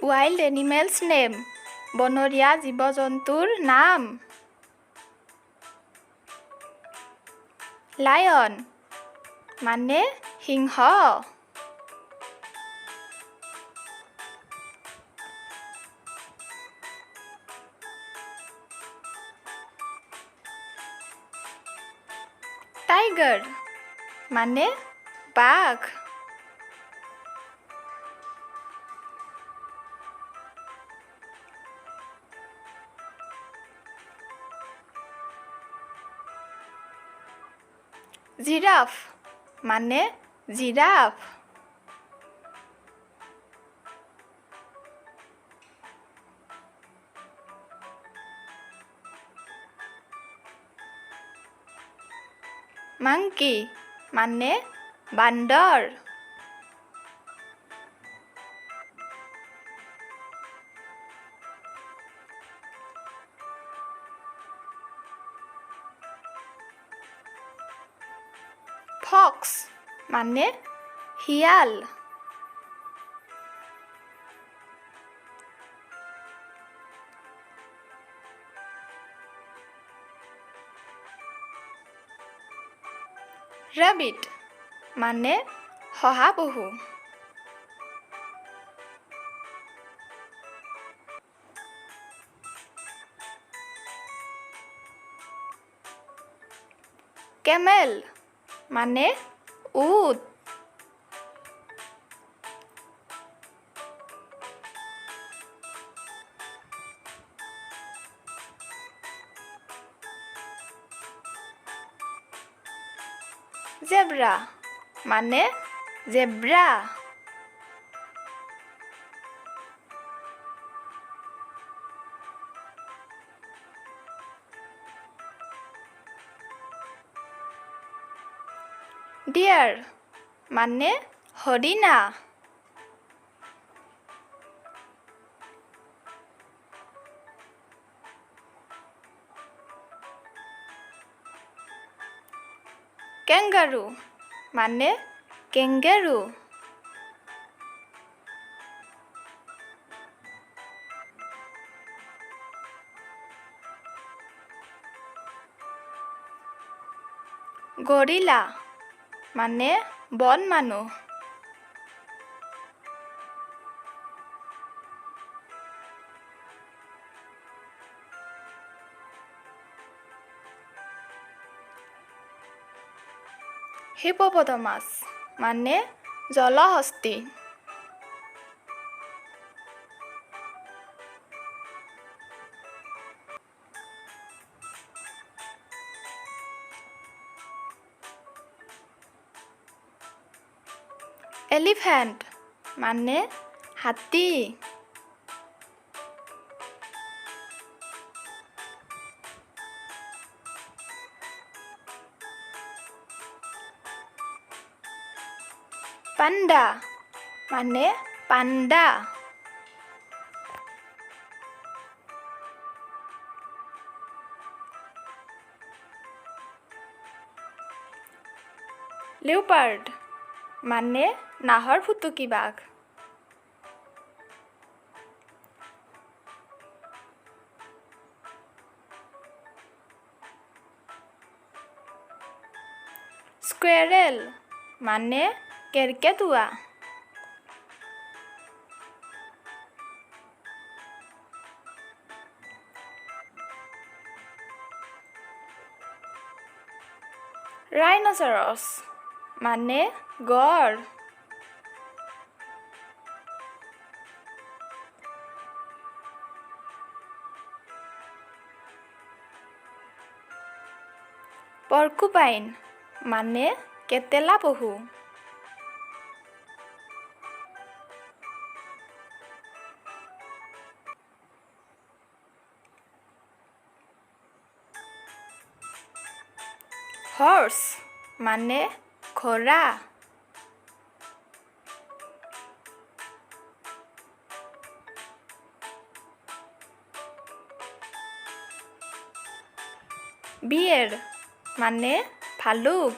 Wild animals name. বনৰীয়া জীৱ-জন্তুৰ নাম. Lion মানে সিংহ. Tiger মানে বাঘ. Giraffe মানে জিৰাফ. Monkey মানে বান্দৰ. Fox মানে শিয়াল. Rabbit মানে শহাপহু. Camel মানে উট. Zebra মানে জেব্ৰা. Deer মানে হৰিণা. Kangaroo মানে কেংগেৰু. Gorilla মানে বন মানুহ. Hippopotamus মানে জলহস্তী. Elephant মানে হাতী. Panda মানে পাণ্ডা. Leopard মানে নাহৰ ফুটুকী বাঘ. Squirrel মানে কেৰ্কেটুৱা. Rhinoceros মানে গড়. Porcupine মানে কেটেলা পহু. Horse মানে ঘোঁৰা. Bear মানে ভালুক.